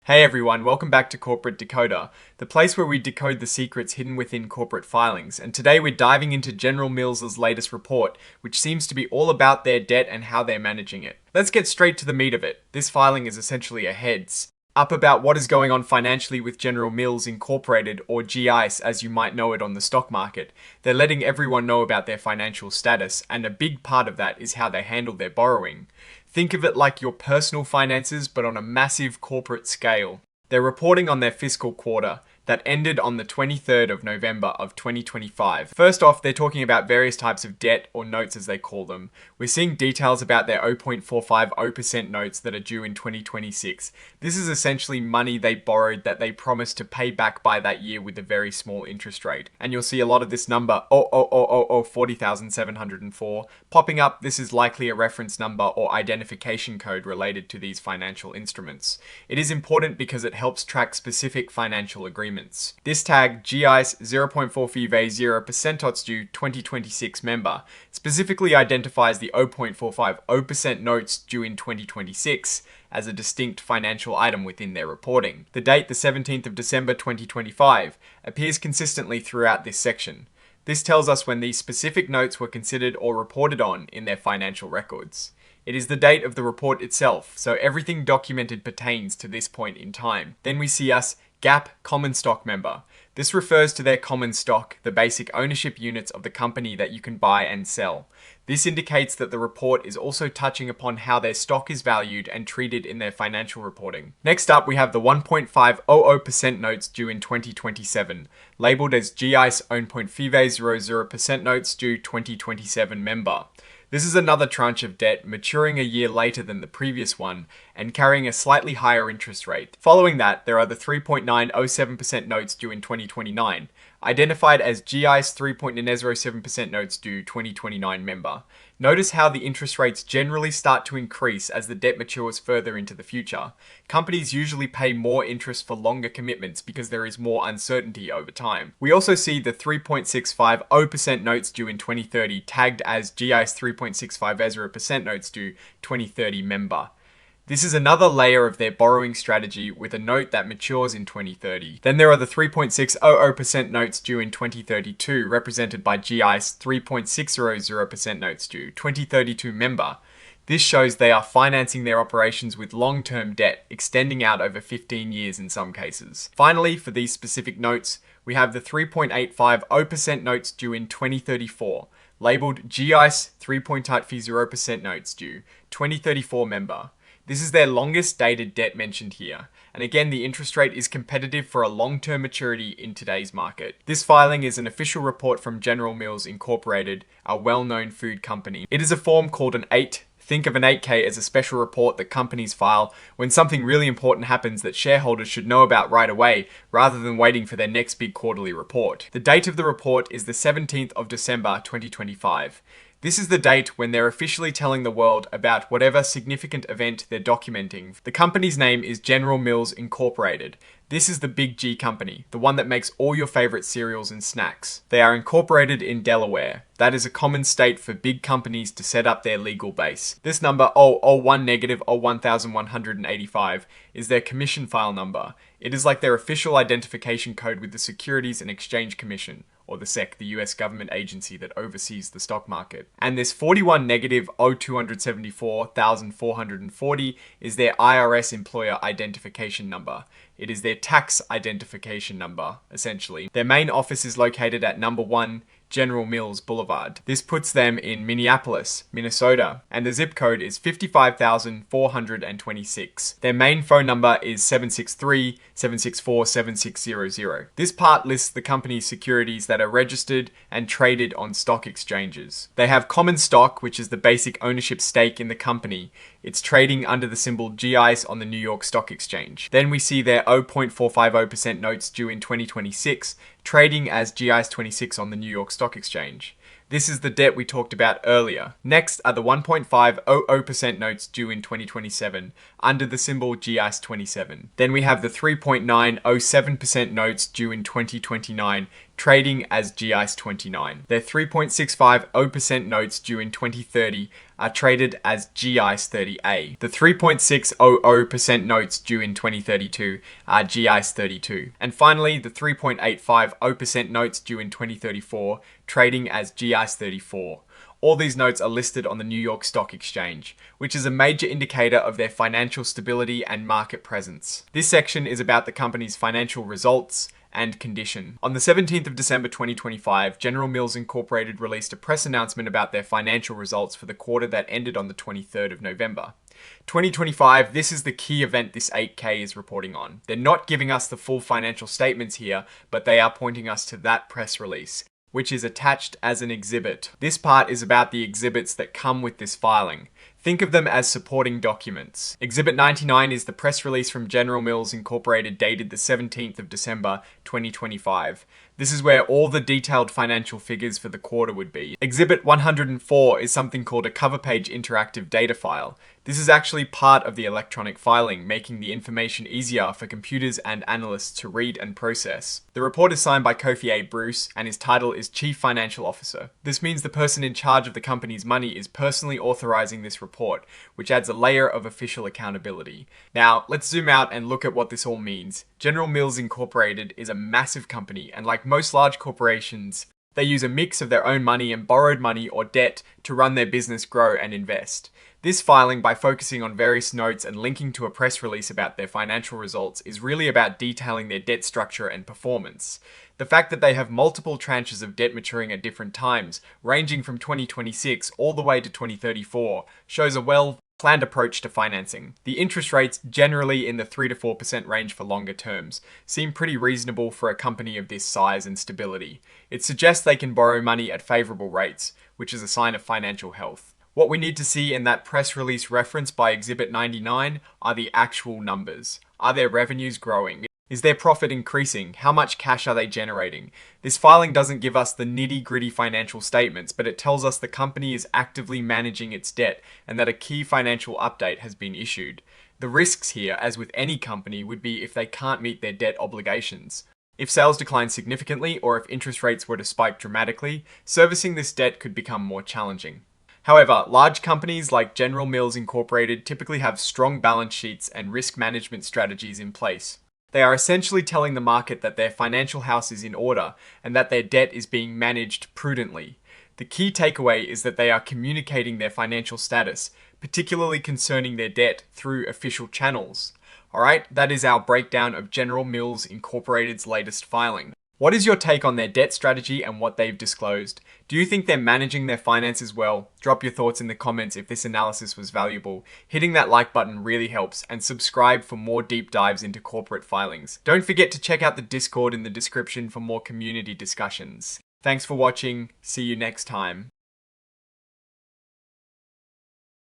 Hey everyone, welcome back to Corporate Decoder, the place where we decode the secrets hidden within corporate filings. And today we're diving into General Mills' latest report, which seems to be all about their debt and how they're managing it. Let's get straight to the meat of it. This filing is essentially a heads up about what is going on financially with General Mills Incorporated, or GICE as you might know it on the stock market. They're letting everyone know about their financial status, and a big part of that is how they handle their borrowing. Think of it like your personal finances, but on a massive corporate scale. They're reporting on their fiscal quarter that ended on the 23rd of November of 2025. First off, they're talking about various types of debt, or notes as they call them. We're seeing details about their 0.450% notes that are due in 2026. This is essentially money they borrowed that they promised to pay back by that year with a very small interest rate. And you'll see a lot of this number, 40,704, popping up. This is likely a reference number or identification code related to these financial instruments. It is important because it helps track specific financial agreements. This tag, GICE 0.450% due 2026 member, specifically identifies the 0.450% notes due in 2026 as a distinct financial item within their reporting. The date, the 17th of December 2025, appears consistently throughout this section. This tells us when these specific notes were considered or reported on in their financial records. It is the date of the report itself, so everything documented pertains to this point in time. Then we see us GAAP common stock member. This refers to their common stock, the basic ownership units of the company that you can buy and sell. This indicates that the report is also touching upon how their stock is valued and treated in their financial reporting. Next up, we have the 1.500% notes due in 2027, labeled as GICE 0.500% notes due 2027 member. This is another tranche of debt maturing a year later than the previous one and carrying a slightly higher interest rate. Following that, there are the 3.907% notes due in 2029, identified as GICE 3.907% notes due 2029 member. Notice how the interest rates generally start to increase as the debt matures further into the future. Companies usually pay more interest for longer commitments because there is more uncertainty over time. We also see the 3.650% notes due in 2030 tagged as GICE 3.650% notes due 2030 member. This is another layer of their borrowing strategy with a note that matures in 2030. Then there are the 3.600% notes due in 2032, represented by GICE 3.600% notes due 2032 member. This shows they are financing their operations with long-term debt, extending out over 15 years in some cases. Finally, for these specific notes, we have the 3.850% notes due in 2034, labeled GICE 3.850% notes due 2034 member. This is their longest dated debt mentioned here. And again, the interest rate is competitive for a long-term maturity in today's market. This filing is an official report from General Mills Incorporated, a well-known food company. It is a form called an 8. Think of an 8K as a special report that companies file when something really important happens that shareholders should know about right away, rather than waiting for their next big quarterly report. The date of the report is the 17th of December 2025. This is the date when they're officially telling the world about whatever significant event they're documenting. The company's name is General Mills Incorporated. This is the big G company, the one that makes all your favorite cereals and snacks. They are incorporated in Delaware. That is a common state for big companies to set up their legal base. This number, 001-01185, is their commission file number. It is like their official identification code with the Securities and Exchange Commission, or the SEC, the US government agency that oversees the stock market. And this 41-0274440 is their IRS employer identification number. It is their tax identification number, essentially. Their main office is located at number 1 General Mills Boulevard. This puts them in Minneapolis, Minnesota, and the zip code is 55,426. Their main phone number is 763-764-7600. This part lists the company's securities that are registered and traded on stock exchanges. They have common stock, which is the basic ownership stake in the company. It's trading under the symbol GICE on the New York Stock Exchange. Then we see their 0.450% notes due in 2026, trading as GICE 26 on the New York Stock Exchange. This is the debt we talked about earlier. Next are the 1.500% notes due in 2027 under the symbol GICE27. Then we have the 3.907% notes due in 2029 trading as GICE29. Their 3.650% notes due in 2030 are traded as GICE30A. The 3.600% notes due in 2032 are GICE32. And finally, the 3.850% notes due in 2034 trading as GICE34. All these notes are listed on the New York Stock Exchange, which is a major indicator of their financial stability and market presence. This section is about the company's financial results and condition. On the 17th of December 2025, General Mills Incorporated released a press announcement about their financial results for the quarter that ended on the 23rd of November. 2025, this is the key event this 8K is reporting on. They're not giving us the full financial statements here, but they are pointing us to that press release, which is attached as an exhibit. This part is about the exhibits that come with this filing. Think of them as supporting documents. Exhibit 99 is the press release from General Mills Incorporated dated the 17th of December 2025. This is where all the detailed financial figures for the quarter would be. Exhibit 104 is something called a cover page interactive data file. This is actually part of the electronic filing, making the information easier for computers and analysts to read and process. The report is signed by Kofi A. Bruce, and his title is Chief Financial Officer. This means the person in charge of the company's money is personally authorizing this report, which adds a layer of official accountability. Now, let's zoom out and look at what this all means. General Mills Incorporated is a massive company, and like most large corporations, they use a mix of their own money and borrowed money or debt to run their business, grow, and invest. This filing, by focusing on various notes and linking to a press release about their financial results, is really about detailing their debt structure and performance. The fact that they have multiple tranches of debt maturing at different times, ranging from 2026 all the way to 2034, shows a well-planned approach to financing. The interest rates, generally in the 3 to 4% range for longer terms, seem pretty reasonable for a company of this size and stability. It suggests they can borrow money at favorable rates, which is a sign of financial health. What we need to see in that press release referenced by Exhibit 99 are the actual numbers. Are their revenues growing? Is their profit increasing? How much cash are they generating? This filing doesn't give us the nitty-gritty financial statements, but it tells us the company is actively managing its debt and that a key financial update has been issued. The risks here, as with any company, would be if they can't meet their debt obligations. If sales decline significantly or if interest rates were to spike dramatically, servicing this debt could become more challenging. However, large companies like General Mills Incorporated typically have strong balance sheets and risk management strategies in place. They are essentially telling the market that their financial house is in order and that their debt is being managed prudently. The key takeaway is that they are communicating their financial status, particularly concerning their debt, through official channels. Alright, that is our breakdown of General Mills Incorporated's latest filing. What is your take on their debt strategy and what they've disclosed? Do you think they're managing their finances well? Drop your thoughts in the comments if this analysis was valuable. Hitting that like button really helps, and subscribe for more deep dives into corporate filings. Don't forget to check out the Discord in the description for more community discussions. Thanks for watching. See you next time.